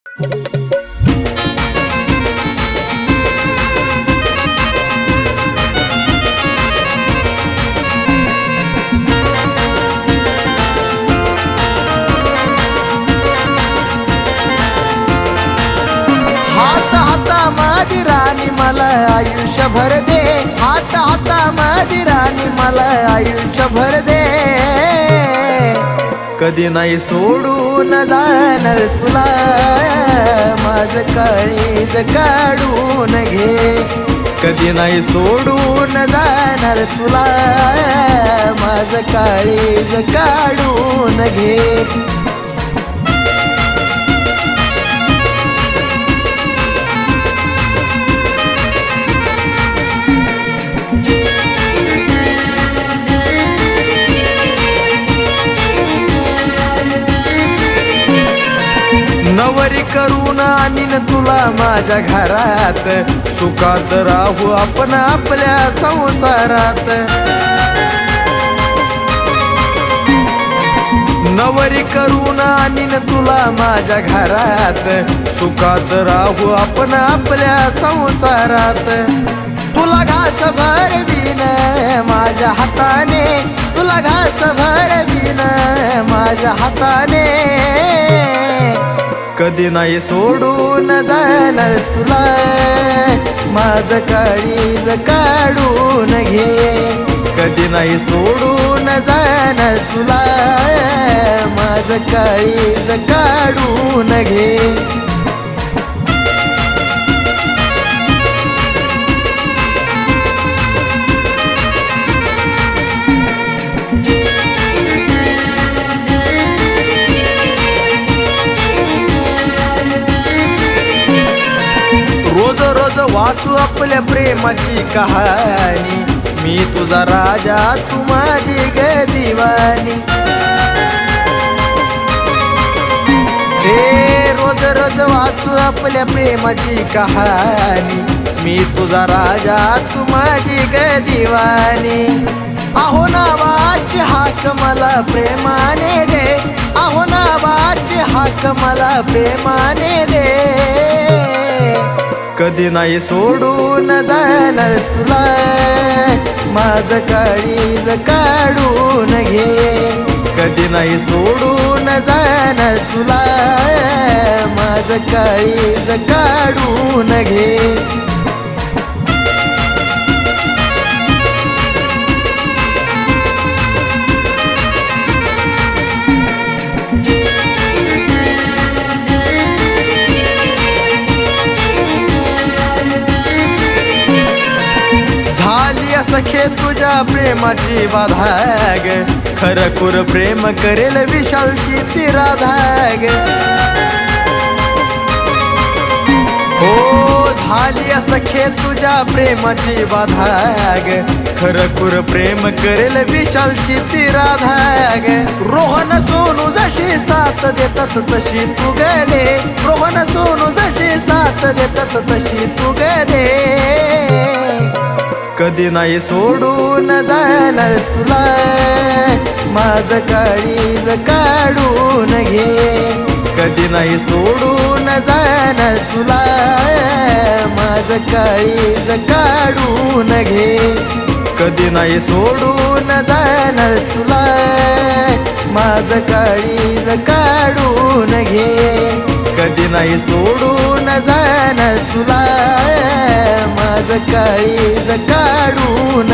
हात हातामध्ये राणी मला आयुष्यभर दे, हात हातामध्ये राणी मला आयुष्यभर दे. कधी नाही सोडून जाणार तुला, माझं काळीज काढून घे. कधी नाही सोडून जाणार तुला, माझं काळीज काढून घे. नवरी करून आणीन तुला माझ्या घरात, सुखात राहू आपण आपल्या संसारात. नवरी करून आणीन तुला माझ्या घरात, सुखात राहू आपण आपल्या संसारात. तुला घास भरवीन माझ्या हाताने, तुला घास भरवीन माझ्या हाताने. कधी नाही सोडून जाणार तुला, माझं काळीज काढून घे. कधी नाही सोडून जाणार तुला, माझं काळीज काढून घे. रोज रोज वाचू आपल्या प्रेमाची कहाणी, मी तुझा राजा तू माझी ग दिवानी. हे रोज रोज वाचू आपल्या प्रेमाची कहाणी, मी तुझा राजा तू माझी ग दिवानी. आहो नावाची हाक मला प्रेमाने दे, आहो नावाची हाक मला प्रेमाने दे. कधी नाही सोडून जाणार तुला, माझं काळीज काढून घे. कधी नाही सोडून जाणार तुला, माझं काळीज काढून घे. सखे तुझ्या प्रेमाची बाधाग, खरखुर प्रेम करेल विशालची ती राधाग. हो झाली सखे तुझ्या प्रेमाची बाधाग, खरखुर प्रेम करेल विशालची ती राधाग. रोहन सोनू जशी साथ देतात तशी तू ग दे, रोहन सोनू जशी साथ देतात तशी तू ग दे. कधी नाही सोडून जाणार तुला, माझं काळीज काढून घे. कधी नाही सोडून जाणार तुला, माझं काळीज काढून घे. कधी नाही सोडून जाणार तुला, माझं काळीज काढून घे. कधी नाही सोडून जाणार तुला, माझं काळीज काढून